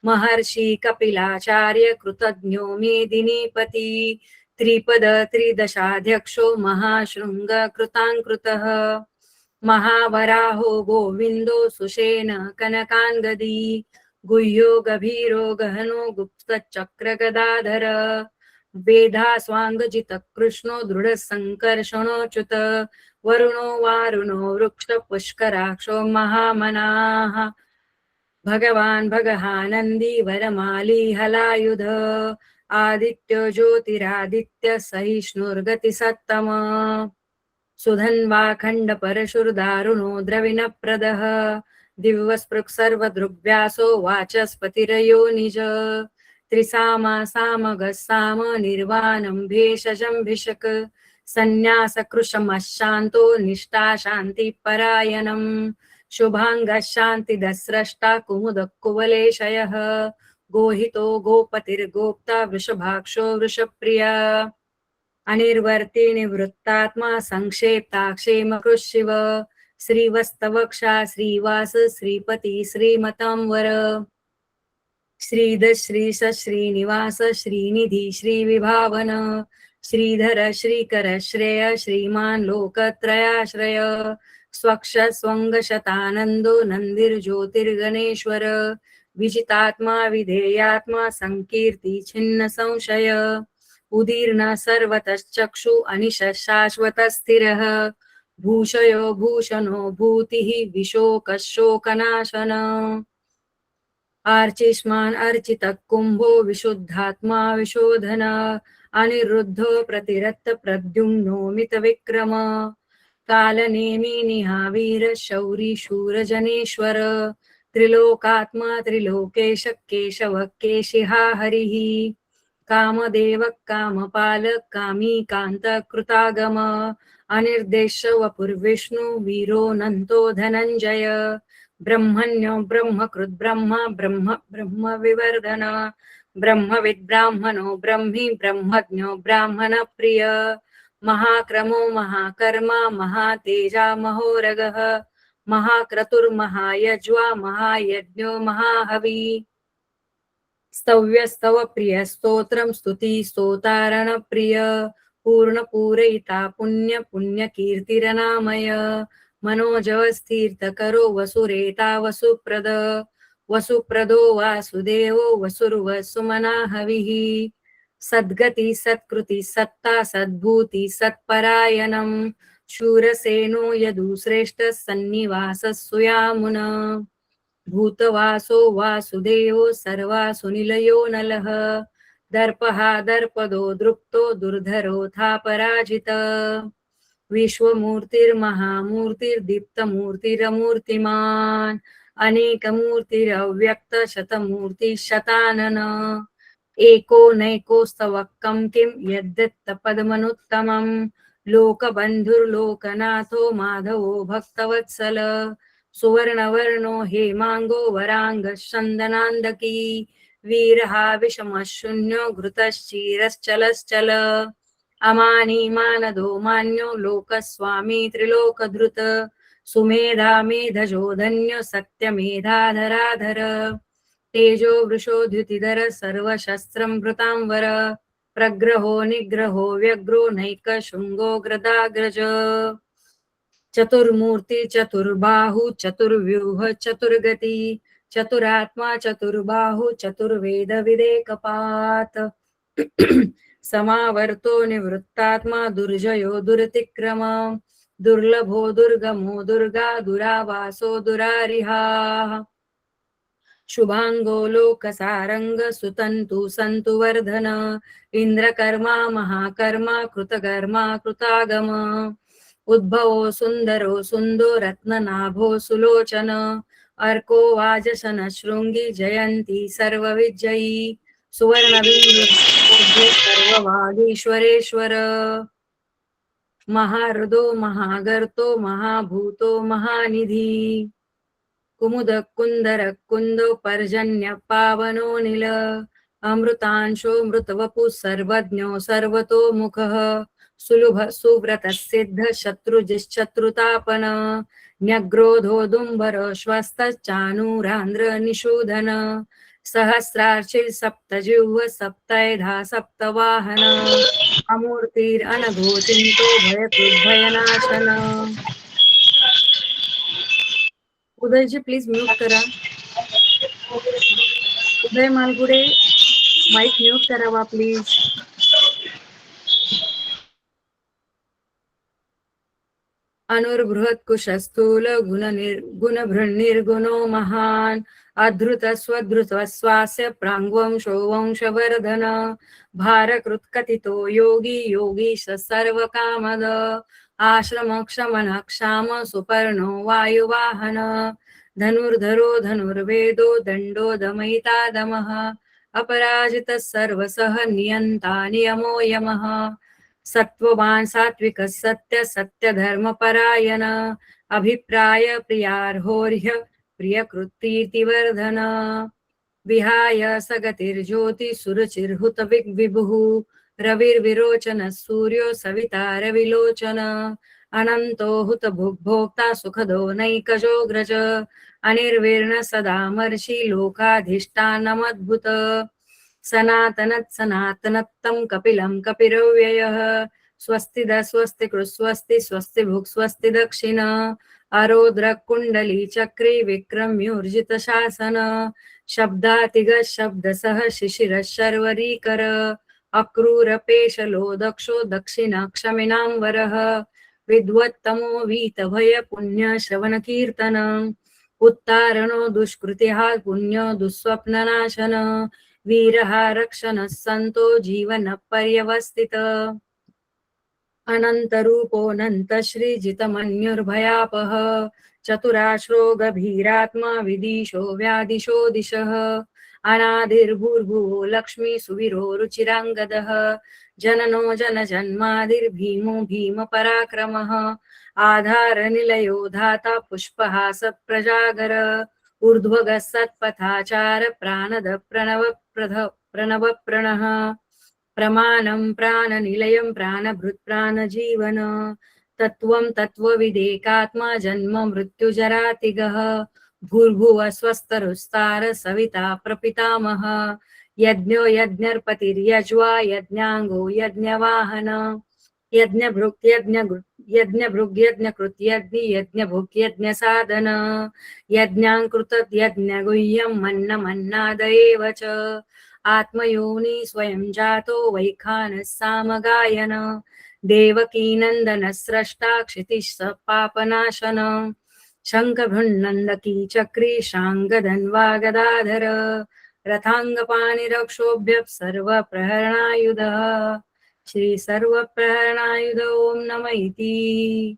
महर्षि कपिलाचार्य कृतज्ञो मेदिनीपति त्रिपद त्रिदशाध्यक्षो महाशृंग कृताङ्कृतः महावराहो गोविन्दो सुषेण कनकाङ्गदी गुह्यो गभीरो गहनो गुप्तचक्र गदाधर वेधा स्वांगजित कृष्णो दृढ संकर्षणोच्युत वरुणो वारुणो वृक्ष पुष्कराक्षो महामनाः भगवान् भगहानन्दी वरमाली हलायुध आदित्यो ज्योतिरादित्य सहिष्णुर्गति सत्तम सुधन्वा खण्ड परशुर्दारुणो द्रविणप्रदः दिव्यस्पृक् सर्वदृग्व्यासो वाचस्पतिरयो निज त्रिसामा सामगः साम निर्वाणं भेषजं भिषक् संन्यासकृशमशान्तो निष्ठा शान्तिपरायणं शुभाङ्गः शान्तिदस्रष्टा कुमुदः कुवलेशयः गोहितो गोपतिर्गोप्ता वृषभाक्षो वृषप्रिया अनिर्वर्ति निवृत्तात्मा संक्षेप्ताक्षेमकृशिव श्रीवत्सवक्षा श्रीवास श्रीपति श्रीमतं वर श्रीध श्रीश श्रीनिवास श्रीनिधि श्रीविभावन श्रीधर श्रीकर श्रेय श्रीमान लोकत्रयाश्रय स्वक्ष स्वंगशतानंदो नंदिर्ज्योतिर्गणेश्वर विजितात्मा विधेयात्मा संकीर्ति छिन्न संशय उदीर्ण सर्वतश्चक्षु अनिश शाश्वत स्थिरः भूषयो भूषणो भूतिः विशोक शोकनाशन आर्चिष्मान् अर्चितः कुम्भो विशुद्धात्मा विशोधन अनिरुद्धो प्रतिरत्त प्रद्युम्नो मितविक्रम कालनेमि निहावीर शौरी शूरजनेश्वर त्रिलोकात्मा त्रिलोकेश केशव केशिहा हरिः कामदेव कामपालक कामी कांत कृतागम अनिर्देश वपुर्विष्णु वीरो नंतो धनंजय ब्रह्मण्यो ब्रह्मकृत ब्रह्म ब्रह्म ब्रह्म विवर्धन ब्रह्मविद् ब्राह्मणो ब्रह्मी ब्रह्मज्ञो ब्राह्मण प्रिय महाक्रमो महाकर्मा महातेजा महोरगः महाक्रतुर्महायज्वा महायज्ञो महाहवी स्तव्यस्तव प्रिय स्तोत्रम स्तुति स्तोतारण प्रिय पूर्ण पूरयिता पुण्य पुण्य कीर्तिरनामय मनोजवस्थीर्थ करो वसुरेता वसुप्रद वसुप्रदो वासुदेवो वसुर्वसुमना हविः सद्गति सत्कृति सत्ता सद्भूति सत्परायणं शूरसेनो यदुश्रेष्ठ सन्निवास सुयामुन भूतवासो वासुदेवो सर्वासु निलयो नलः दर्पहा दर्पदो दृप्तो दुर्धरोथा पराजित विश्वमूर्तिर्महामूर्तिर्दीप्तमूर्तिरमूर्तिमान् अनेकमूर्तिरव्यक्त शतमूर्ति शतानन एको नैकोस्तवक्कं किं यद्दत्तपदमनुत्तमं लोकबन्धुर्लोकनाथो माधवो भक्तवत्सल सुवर्णवर्णो हेमांगो वरांग चंदनांदकी वीरहा विषमशून्यो घृतश्चीरश्चलश्चल अमानी मानदो मान्यो लोकस्वामी त्रिलोकधृत सुमेधा मेधजो धन्यो सत्यमेधाधराधर तेजो वृषोद्युतिधर सर्वशस्त्रं भृतांवर प्रग्रहो निग्रहो व्यग्रो नैकशृङ्गो गदाग्रज चतुर्मूर्ति चतुर्बाहु चतुर्व्यूह चतुर्गति चतुरात्मा चतुर्बाहु चतुर्वेद विदेकपात समावर्तो निवृत्तात्मा दुर्जयो दुरतिक्रम दुर्लभो दुर्गमो दुर्गा दुरावासो दुरारिहा शुभांगो लोकसारंग सुतंतु संतु वर्धन इंद्रकर्मा महाकर्मा कृतकर्मा कृतागम उद्भवो सुंदरो सुंदो रत्ननाभो सुलोचन अर्को वाजसन शृंगी जयंती सर्वविजयी सुवर्णबिंदु सर्ववागीश्वरेश्वर महाहृदो महागर्तो महाभूतो महानिधी कुमुद कुंदर कुंदो पर्जन्य पावनो नील अमृतांशो मृतवपु सर्वज्ञो सर्वतो मुखः सुलभ सुव्रत सिद्ध शत्रुजिश्चत्रुतापन न्यग्रोधोदुम्बर श्वस्तचानूरांध्र निषूदन सहस्रार्चिल सप्तजिह्व सप्तैधा सप्तवाहन अमूर्तिर् अनघोचिन्तो भयकृद्भयनाशन उदयजी प्लीज म्यूट करा. उदय मालगुडे माईक म्यूट करावा प्लीज. अनुर्बृहत् कुशस्थूल गुणभृन्निर्गुणो महान् अधृत स्वधृत स्वास्य प्राङ्वंशो वंशवर्धन भारकृत्कथितो योगी योगीश सर्वकामद आश्रमक्षमन क्षाम सुपर्णो वायुवाहन धनुर्धरो धनुर्वेदो दण्डो दमयिता दमः अपराजितः सर्वसः नियन्ता नियमो यमः सत्ववान सात्विक सत्य सत्य धर्म परायण अभिप्राय प्रियार्होर्ह्य प्रियकृत्प्रीतिवर्धन विहाय सगतिर्ज्योति सुरुचिर्हुत विभुः रविर्विरोचन सूर्यो सविता रविलोचन अनंतो हुत भोक्ता सुखदो नैकजोग्रज अनिर्विर्ण सदामर्षि लोकाधिष्ठानमद्भुत सनातनत् सनातनत्तं कपिलं कपिरव्ययः स्वस्तिद स्वस्ति कृस्वस्ति स्वस्ति भुक् स्वस्ति दक्षिण आरोद्र कुंडली चक्री विक्रम्यूर्जित शासन शब्दातिग शब्दसह शिशिर शर्वरीकर अक्रूर पेशलो दक्षो दक्षिण क्षमिनां वरः विद्वत्तमो वीतभय पुण्य श्रवण कीर्तन उत्तारणो दुष्कृतिः पुण्य दुःस्वप्ननाशन वीरः रक्षणः सन्तो जीवन पर्यवस्थित अनन्तरूपोऽनन्त श्रीजितमन्युर्भयापः चतुराश्रो गभीरात्मा विदिशो व्यादिशो दिशः अनादिर्भूर्भुवो लक्ष्मी सुवीरो रुचिराङ्गदः जननो जनजन्मादिर्भीमो भीमपराक्रमः आधारनिलयो धाता पुष्पहास प्रजागर ऊर्ध्वगः सत्पथाचार प्राणद प्रणव प्रणः प्रमाणं प्राणनिलयं प्राणभृत् प्राणजीवन तत्त्वं तत्त्वविदेकात्मा जन्म मृत्युजरातिगः भूर्भुव स्वस्तरुस्तार सविता प्रपितामह यज्ञो यज्ञर्पतिर्यज्वा यज्ञाङ्गो यज्ञवाहन यज्ञभृक् यज्ञकृत् यज्ञभुक् यज्ञसाधन यज्ञाङ्कृत यज्ञगुह्यं मन्नमन्नाद एव च आत्मयोनि स्वयं जातो वैखानः सामगायन देवकीनन्दन स्रष्टा क्षितिः पापनाशन शङ्खभृन्नन्दकी चक्री शाङ्गधन्वा रथाङ्गपाणिरक्षोभ्यः सर्वप्रहरणायुधः श्री सर्वप्रहरणायुध ओम नम इति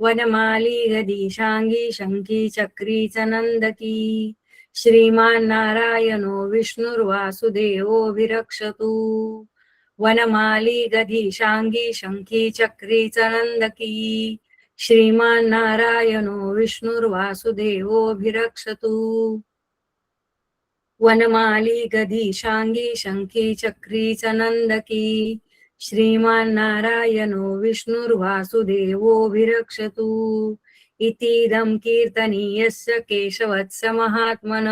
वनमाली गदीशांगी शंकी चक्री च नंदकी श्रीमान नारायणो विष्णुर्वासुदेवो विरक्षतु वनमाली गदीशांगी शंकी चक्री च नंदकी श्रीमान नारायणो विष्णुर्वासुदेवो विरक्षतु वनमाली गदी शांगी शंखी चक्री च नंदकी श्रीमान नारायणो विष्णुर्वासुदेवो विरक्षतु इतीदं कीर्तनीयस्य केशवस्य महात्मन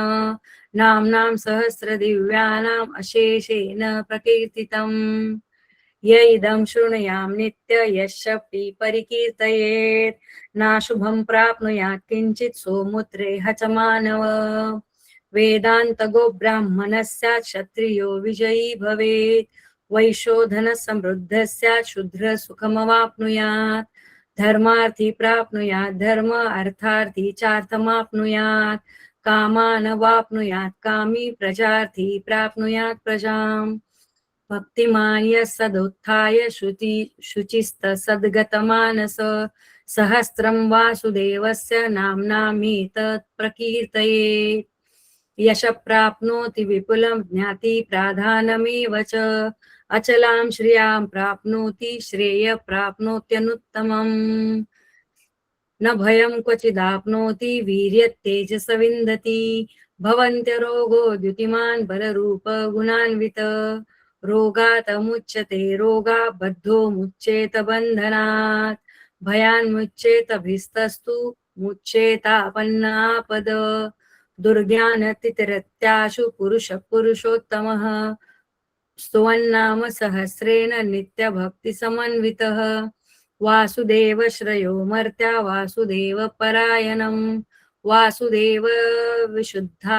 नाम्नां सहस्रदिव्यानाम् अशेषेण प्रकीर्तितम् य इदं शृणुयां नित्य यशपि परिकीर्तयेत् नाशुभं प्राप्नुयात् किञ्चित् सोमुत्रेह च मानव वेदान्तगो ब्राह्मणः स्यात् क्षत्रियो विजयी भवेत् वैशोधन समृद्धः स्यात् शूद्र सुखमवाप्नुयात् धर्मार्थी प्राप्नुयात् धर्म अर्थार्थी चार्थमाप्नुयात् कामान् वाप्नुयात् कामी प्रजार्थी प्राप्नुयात् प्रजाम् भक्तिमान् यः सदुत्थाय शुचिस्तसद्गतमानस सहस्रं वासुदेवस्य नाम्नामेतत् प्रकीर्तयेत् यश प्राप्नोति विपुलं ज्ञाति प्राधानमेव च अचलां श्रियां प्राप्नोति श्रेय प्राप्नोत्यनुत्तमम् न भयं क्वचिदाप्नोति वीर्यतेजस विन्दति भवन्त्यरोगो द्युतिमान् बलरूप गुणान्वित रोगात् मुच्यते रोगा बद्धो मुच्येत बन्धनात् भयान्मुच्येत भिस्तस्तु मुच्येतापन्नापद दुर्ज्ञानतितिरत्याशु पुरुषोत्तमः स्तुवन्नाम सहस्रेण नित्यभक्तिसमन्वितः वासुदेव श्रयो मर्त्या वासुदेव परायणं वासुदेव विशुद्धा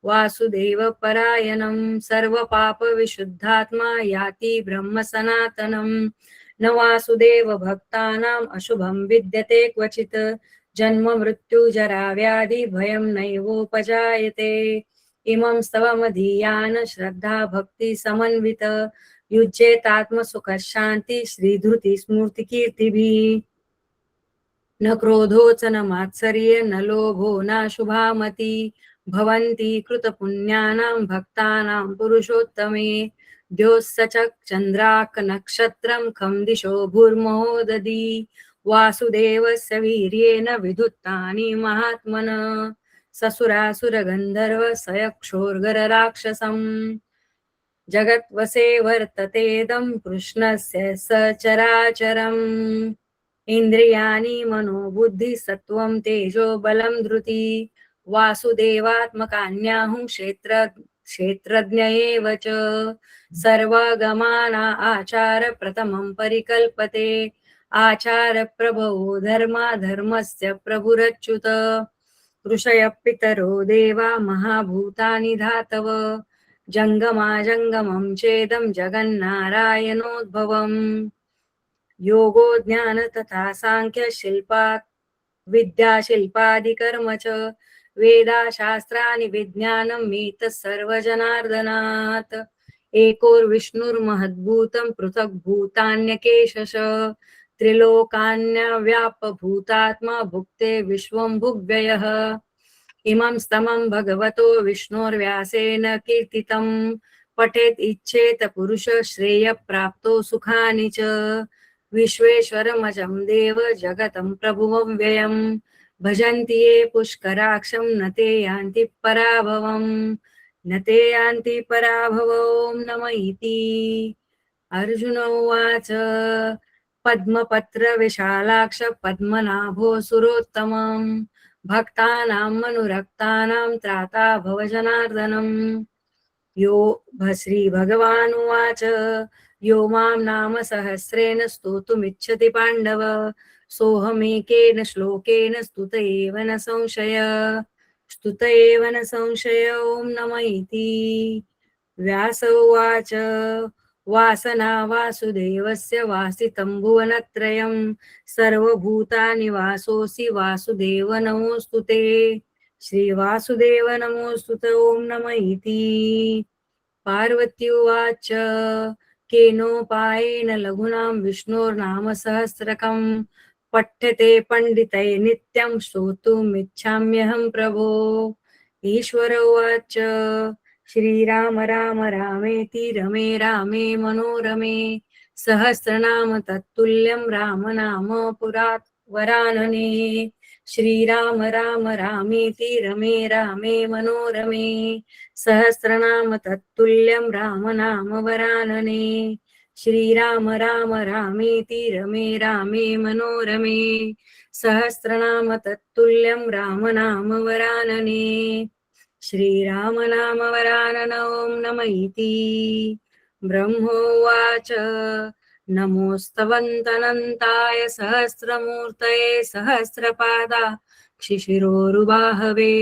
वासुदेव परायणं सर्वपाप विशुद्धात्मा याति ब्रह्म सनातनं न वासुदेव भक्तानाम् अशुभं विद्यते क्वचित् जन्म मृत्यु जरा व्याधि भयं नैवोपजायते इमं स्तवमधीयान श्रद्धा भक्ति समन्वित युज्येतात्मसुख शांति श्रीधृति स्मृति कीर्तिभिः न क्रोधोच न मात्सर्य न लोभो न शुभामति भवन्ति कृतपुण्यानां भक्तानां पुरुषोत्तमे द्योस्सचक् चन्द्राक नक्षत्रं खं दिशो भूर्महोदधी वासुदेवस्य वीर्येण विधुत्तानि महात्मन ससुरासुरगन्धर्व सयक्षोर्गरराक्षसम् जगत्वसे वर्ततेदं कृष्णस्य सचराचरम् इन्द्रियाणि मनोबुद्धि सत्वं तेजो बलं धृति वासुदेवात्मकान्याहुं क्षेत्रज्ञ एव च सर्वगमाना आचार प्रथमं परिकल्पते आचार प्रभवो धर्मा धर्मस्य प्रभुरच्युत ऋषयः पितरो देवा महाभूतानि धातव जंगमाजंगमं चेदं जगन्नारायणोद्भवम् योगो ज्ञान तथा सांख्य शिल्पात् विद्या शिल्पादिकर्म च वेदा शास्त्राणि विज्ञानम् एतत् सर्वजनार्दनात् एकोर्विष्णुर्महद्भूतं पृथक् भूतान्यकेशश त्रिलोकान्यव्यापभूतात्मा भुक्ते विश्वं भुग्व्ययः इमं स्तमं भगवतो विष्णोर्व्यासेन कीर्तितं पठेत् इच्छेत पुरुष श्रेय प्राप्तो सुखानि च विश्वेश्वरमजं देव जगतं प्रभुवं व्ययं भजन्ति ये पुष्कराक्षं न ते यान्ति पराभवम् न ते यान्ति पराभवं नम इति अर्जुन उवाच पद्मपत्र विशालाक्ष पद्मनाभो सुरोत्तमं भक्तानां मनुरक्तानां त्राता भवजनार्दनम् यो श्रीभगवान् उवाच यो मां नाम सहस्रेण स्तोतुमिच्छति पाण्डव सोऽहमेकेन श्लोकेन स्तुत एव न संशय ॐ नम इति व्यास उवाच वासना वासुदेवस्य वासितं भुवनत्रयं सर्वभूतानि वासोऽसि वासुदेव नमोऽस्तुते श्रीवासुदेव नमोऽस्तुते ॐ नम इति पार्वती उवाच केनोपायेन लघुनां विष्णोर्नाम सहस्रकं पठ्यते पंडितैः नित्यं श्रोतुमिच्छाम्यहं प्रभो ईश्वर उवाच श्रीराम राम रामेति रमे रामे मनोरमे सहस्रनाम तत्तुल्यं राम नाम पुरात् वरानने श्रीराम राम रामेति रमे रामे मनोरमे सहस्रनाम तत्तुल्यं राम नाम वरानने श्रीराम राम रामेति रमे रामे मनोरमे सहस्रनाम तत्तुल्यं राम नाम वरानने श्रीराम नाम वरानन ओम नम इति ब्रह्मोवाच नमोस्तवन्तनन्ताय सहस्रमूर्तये सहस्रपादाक्षिशिरोरुबाहवे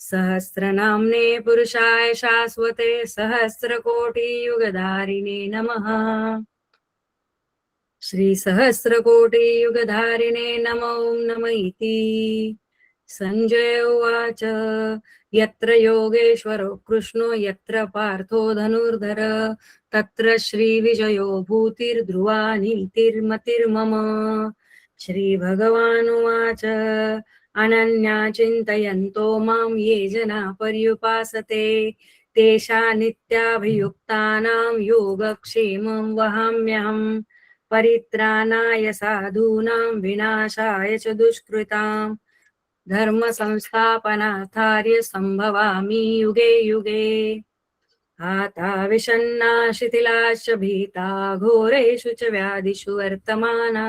सहस्रनाम्ने पुरुषाय शाश्वते सहस्रकोटियुगधारिणे नमः श्रीसहस्रकोटियुगधारिणे नमो नम इति संजय उवाच यत्र योगेश्वरो कृष्णो यत्र पार्थो धनुर्धर तत्र श्रीविजयो भूतिर्ध्रुवा नीतिर्मतिर्मम श्रीभगवानुवाच अनन्या चिन्तयन्तो मां ये जना पर्युपासते तेषा नित्याभियुक्तानां योगक्षेमं वहाम्यहम् परित्राणाय साधूनां विनाशाय च दुष्कृताम् धर्म संस्थापनार्थाय संभवामि युगे युगे आता विषण्णा शिथिलाश्च भीता घोरेषु च व्याधिषु वर्तमाना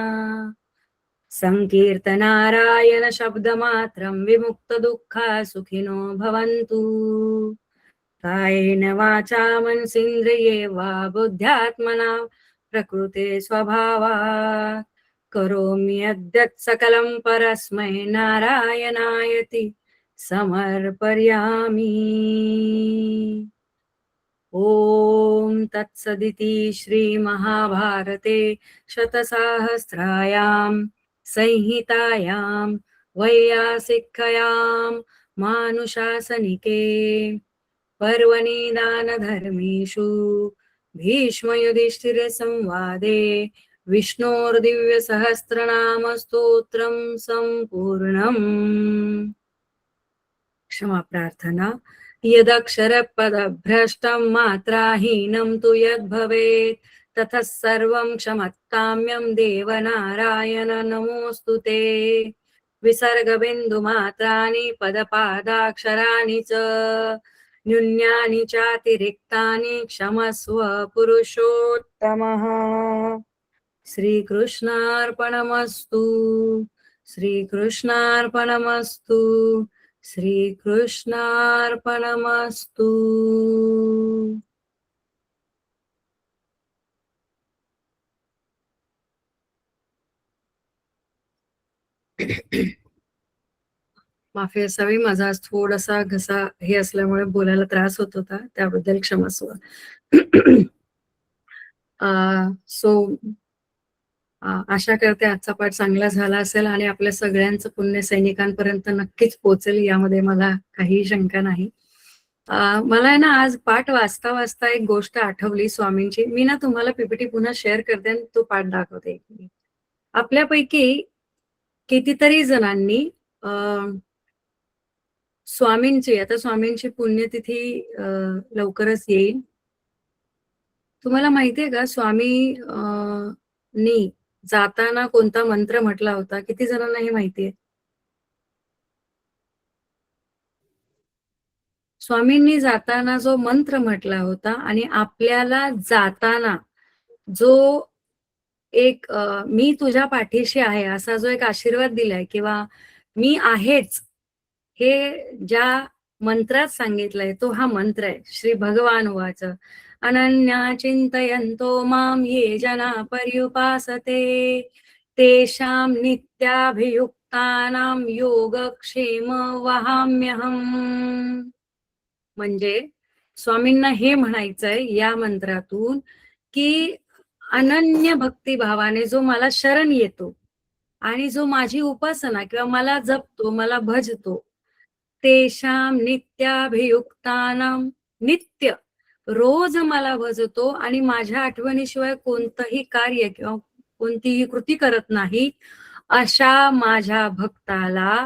संकीर्तनारायण शब्दमात्रं विमुक्तदुःखा सुखिनो भवन्तु कायेन वाचा मनसेन्द्रिये वा बुद्ध्यात्मना प्रकृते स्वभावात् करोमि यद्यत् सकलं परस्मै नारायणायति समर्पयामि ॐ तत्सदिति श्रीमहाभारते शतसाहस्रायां संहितायां वैयासिक्यां मानुशासनिके पर्वणि दानधर्मेषु भीष्मयुधिष्ठिरसंवादे विष्णोर्दिव्यसहस्रनामस्तोत्रं सम्पूर्णम् क्षमा प्रार्थना यदक्षरपदभ्रष्टं मात्राहीनं तु यद्भवेत् ततः सर्वं क्षमत्काम्यं देवनारायण नमोऽस्तु ते विसर्गबिन्दुमात्राणि पदपादाक्षराणि च न्यून्यानि चातिरिक्तानि क्षमस्व पुरुषोत्तमः श्रीकृष्णार्पणमस्तु श्रीकृष्णार्पणमस्तु श्रीकृष्णार्पणमस्तु माफी असावी माझा आज थोडासा घसा हे असल्यामुळे बोलायला त्रास होत होता त्याबद्दल क्षमस्व सो आशा करते आजचा पाठ चांगला झाला असेल आणि आपल्या सगळ्यांचं पुण्य सैनिकांपर्यंत नक्कीच पोहोचेल यामध्ये मला काही शंका नाही मला आहे ना आज पाठ वाचता वाचता एक गोष्ट आठवली स्वामींची मी ना तुम्हाला पीपीटी पुन्हा शेअर करते आणि तो पाठ दाखवते आपल्यापैकी कितीतरी जणांनी स्वामींची आता स्वामींची पुण्यतिथी लवकरच येईल तुम्हाला माहितीये का स्वामी नी जाताना कोणता मंत्र म्हटला होता किती जणांना हे माहितीये स्वामींनी जाताना जो मंत्र म्हटला होता आणि आपल्याला जाताना जो एक मी तुझ्या पाठीशी आहे असा जो एक आशीर्वाद दिलाय किंवा मी आहेच हे ज्या मंत्रात सांगितलंय तो हा मंत्र आहे श्री भगवान उवाच अनन्या चिंतयन्तो माम ये जना पर्युपासते तेषां नित्याभियुक्तानां योगक्षेम वहाम्यहम् म्हणजे स्वामींना हे म्हणायचंय या मंत्रातून की अनन्य भक्तिभावाने जो मला शरण येतो आणि जो माझी उपासना किंवा मला जपतो मला भजतो तेषां नित्याभियुक्तानां नित्य रोज मला भजतो आणि माझ्या आठवणीशिवाय कोणतंही कार्य किंवा कोणतीही कृती करत नाही अशा माझ्या भक्ताला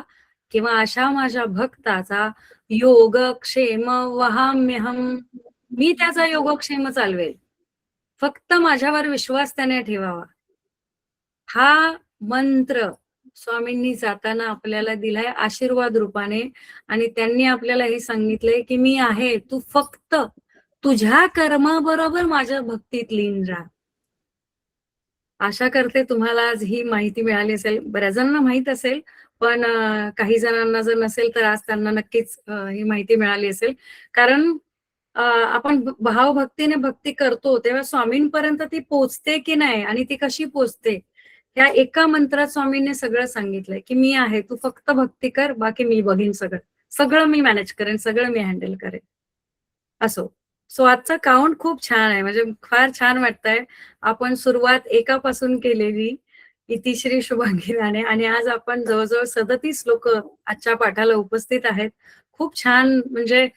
किंवा अशा माझ्या भक्ताचा योगक्षेम वहाम्यहम मी त्याचा योगक्षेम चालवेल फक्त माझ्यावर विश्वास त्याने ठेवावा हा मंत्र स्वामींनी जाताना आपल्याला दिलाय आशीर्वाद रूपाने, आणि त्यांनी आपल्याला हे सांगितलंय की मी आहे, तू फक्त तुझ्या कर्माबरोबर माझ्या भक्तीत लीन राहा. आशा करते तुम्हाला आज ही माहिती मिळाली असेल. बऱ्याच जणांना माहित असेल, पण काही जणांना जर नसेल तर आज त्यांना नक्कीच ही माहिती मिळाली असेल. कारण आपण भावभक्तीने भक्ती करतो तेव्हा स्वामींपर्यंत ती पोचते की नाही आणि ती कशी पोचते, या एका मंत्रात स्वामींनी सगळं सांगितलंय की मी आहे, तू फक्त भक्ती कर, बाकी मी बघीन सगळं. सगळं मी मॅनेज करेन, सगळं मी हँडल करेन. असो. सो आजचा काउंट खूप छान आहे. म्हणजे फार छान वाटतंय. आपण सुरुवात एकापासून केलेली, इतिश्री शुभांगी आणि आज आपण जवळजवळ 37 लोक आजच्या पाठाला उपस्थित आहेत. खूप छान. म्हणजे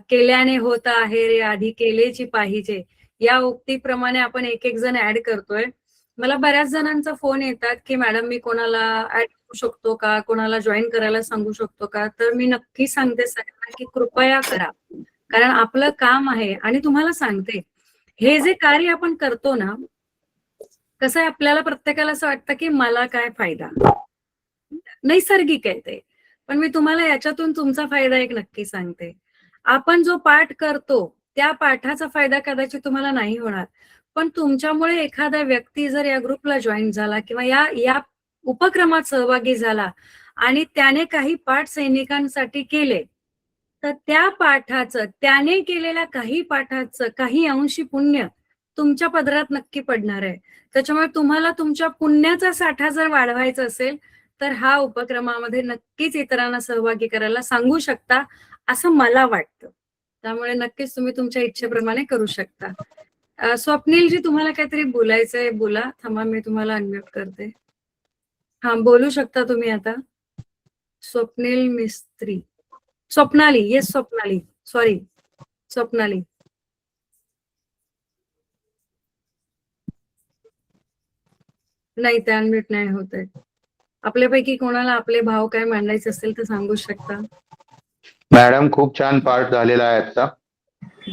केल्याने होत आहे रे आधी केलेची पाहिजे, या उक्तीप्रमाणे आपण एक एक जण ऍड करतोय. मला बऱ्याच जणांचा फोन येतात की मॅडम मी कोणाला ऍड करू शकतो का, कोणाला जॉईन करायला सांगू शकतो का. तर मी नक्की सांगते सगळ्यांना की कृपया करा, कारण आपलं काम आहे. आणि तुम्हाला सांगते, हे जे कार्य आपण करतो ना, कसं आहे, आपल्याला प्रत्येकाला असं वाटतं की मला काय फायदा, नैसर्गिक आहे ते. पण मी तुम्हाला याच्यातून तुमचा फायदा एक नक्की सांगते. आपण जो पाठ करतो त्या पाठाचा फायदा कदाचित तुम्हाला नाही होणार, पण तुमच्यामुळे एखादा व्यक्ती जर या ग्रुपला जॉईन झाला किंवा या या उपक्रमात सहभागी झाला आणि त्याने काही पाठ सैनिकांसाठी केले, तर त्या पाठाचं, त्याने केलेल्या काही पाठाचं काही अंशी पुण्य तुमच्या पदरात नक्की पडणार आहे. त्याच्यामुळे तुम्हाला तुमच्या पुण्याचा साठा जर वाढवायचा असेल तर हा उपक्रमामध्ये नक्कीच इतरांना सहभागी करायला सांगू शकता, असं मला वाटतं. त्यामुळे नक्कीच तुम्ही तुमच्या इच्छेप्रमाणे करू शकता. स्वप्नीलजी, तुम्हाला काहीतरी बोलायचंय, बोला. थांबा, मी तुम्हाला अनम्यूट करते. हा, बोलू शकता तुम्ही आता. स्वप्नील मिस्त्री, स्वप्नाली, येस स्वप्नाली, सॉरी स्वप्नाली. नाही, ते अनम्यूट नाही होत आहे. आपल्यापैकी कोणाला आपले भाव काय मांडायचे असेल तर सांगू शकता. मॅडम, खूप छान पाठ झालेला आहे आजचा,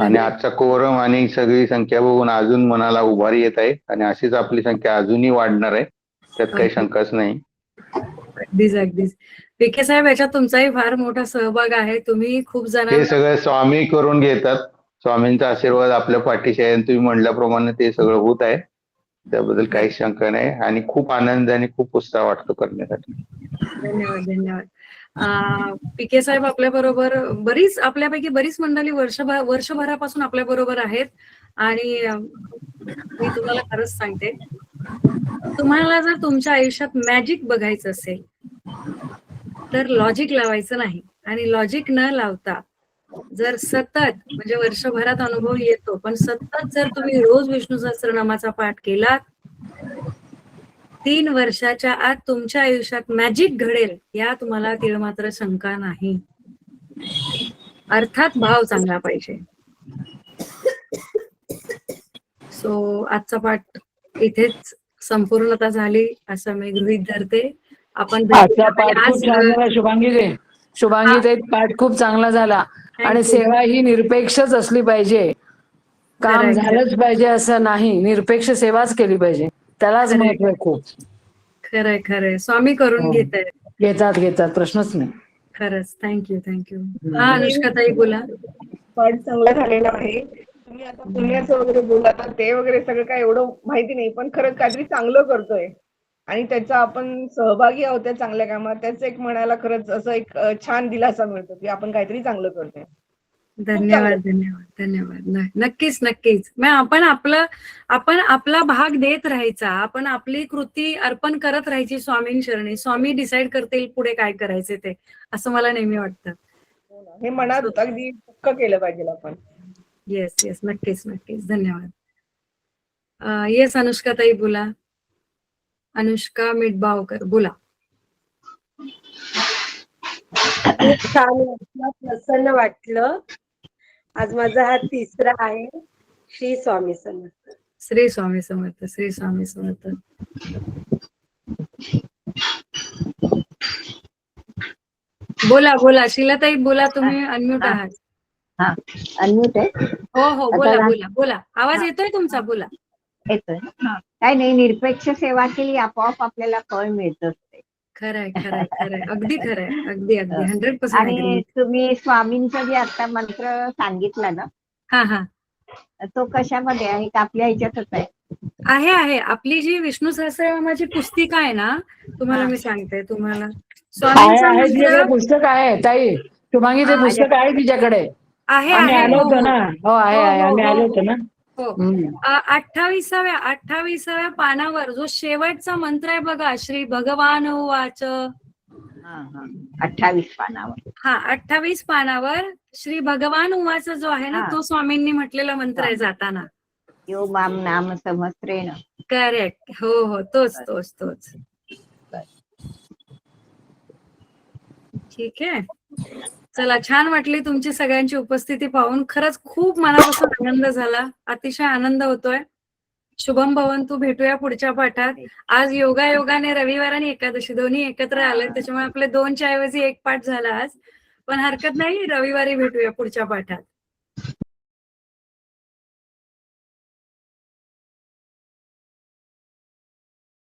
आणि आजचा कोरम आणि सगळी संख्या बघून अजून मनाला उभारी येत आहे, आणि अशीच आपली संख्या अजूनही वाढणार आहे, त्यात काही शंकाच नाही. अगदीच अगदीच. पीके साहेब, याच्यात तुमचाही फार मोठा सहभाग आहे. तुम्ही खूप हे जणांना सगळं स्वामी करून घेतात. स्वामींचा आशीर्वाद आपल्या पाठीशी आहे, आणि तुम्ही म्हणल्याप्रमाणे ते सगळं होत आहे, त्याबद्दल काही शंका नाही. आणि खूप आनंद आणि खूप उत्साह वाटतो करण्यासाठी. धन्यवाद धन्यवाद. पीके साहेब आपल्या बरोबर बरीच, आपल्यापैकी बरीच मंडळी वर्षभरापासून आपल्या बरोबर आहेत. आणि मी तुम्हाला खरंच सांगते, तुम्हाला जर तुमच्या आयुष्यात मॅजिक बघायचं असेल तर लॉजिक लावायचं नाही, आणि लॉजिक न लावता जर सतत, म्हणजे वर्षभरात अनुभव येतो, पण सतत जर तुम्ही रोज विष्णू सहस्त्रनामाचा पाठ केलात, 3 वर्षाच्या आत तुमच्या आयुष्यात मॅजिक घडेल, या तुम्हाला तीळमात्र शंका नाही. अर्थात भाव चांगला पाहिजे. सो आजचा पाठ इथेच संपूर्णता झाली असं मी गृहीत धरते. आपण आजचा पाठ खूप छान झाला शुभांगीजी. शुभांगीचे पाठ खूप चांगला झाला, आणि सेवा ही निरपेक्षच असली पाहिजे. काम झालंच पाहिजे असं नाही, निरपेक्ष सेवाच केली पाहिजे, त्यालाच महत्व आहे खूप. खरंय खरंय. स्वामी करून घेत आहेत. घेतात, प्रश्नच नाही. खरंच. थँक्यू. हा, अनुष्काताई बोला. पाठ चांगला झालेला आहे. तुम्ही आता पुण्याचं वगैरे बोलत ते वगैरे सगळं काय एवढं माहिती नाही, पण खरंच काहीतरी चांगलं करतोय आणि त्याचा आपण सहभागी आहोत त्या चांगल्या कामात, त्याचं एक म्हणायला खरंच असं एक छान दिलासा मिळतो की आपण काहीतरी चांगलं करतोय. धन्यवाद. नक्कीच. मग आपण आपला भाग देत राहायचा, आपण आपली कृती अर्पण करत राहायची स्वामीं शरणी. स्वामी डिसाईड करतील पुढे काय करायचे ते, असं मला नेहमी वाटतं. हे मनात अगदी पक्क केलं पाहिजे आपण. येस, नक्कीच. धन्यवाद. येस, अनुष्काताई बोला. अनुष्का मिटबावकर बोला. खूप छान वाटलं, प्रसन्न वाटलं. आज माझा हा 3रा आहे. श्री स्वामी समर्थ. श्री स्वामी समर्थ. श्री स्वामी समर्थ. बोला शीलाताई, बोला. तुम्ही अनम्यूट आहात. हा, अनम्यूट आहे. हो, बोला. आवाज येतोय तुमचा, बोला. येतोय. काय नाही, निरपेक्ष सेवा केली आपोआप आपल्याला फळ मिळत असते. खरंय खरंय खरंय अगदी खरंय अगदी अगदी 100% आणि agree. तुम्ही स्वामींचा जे आता मंत्र सांगितला ना, हा हा तो कशामध्ये आहे का आपल्या ह्याच्यातच आहे? आहे आहे आपली जी विष्णू सहस्त्रनामाची पुस्तिका आहे ना, तुम्हाला हा. मी सांगते तुम्हाला आहे स्वामींचा आहे तिच्याकडे मंत्र पुस्तक आहे ताई. शुभांगी ते हा, पुस्तक आहे तिच्याकडे. आहे आम्ही आहे आलो हो होतो हो ना. हो आहे हो आहे हो आम्ही हो आलो हो होतो ना. हो हम्म. 28व्या पानावर जो शेवटचा मंत्र आहे बघा, श्री भगवान उवाच. हा हा 28 पानावर. हा 28 पानावर श्री भगवान उवाच जो आहे ना, हा. तो स्वामींनी म्हटलेला मंत्र आहे जाताना. यो माम नाम समस्त्रेण. करेक्ट हो हो तोच तोच तोच. ठीक आहे चला छान वाटली तुमची सगळ्यांची उपस्थिती पाहून. खरंच खूप मनापासून आनंद झाला. अतिशय आनंद होतोय. शुभम भवंतु. भेटूया पुढच्या पाठात. आज योगायोगाने रविवार आणि एकादशी दोन्ही एकत्र आले, त्याच्यामुळे आपले 2च्या ऐवजी 1 पाठ झाला आज. पण हरकत नाही, रविवारी भेटूया पुढच्या पाठात.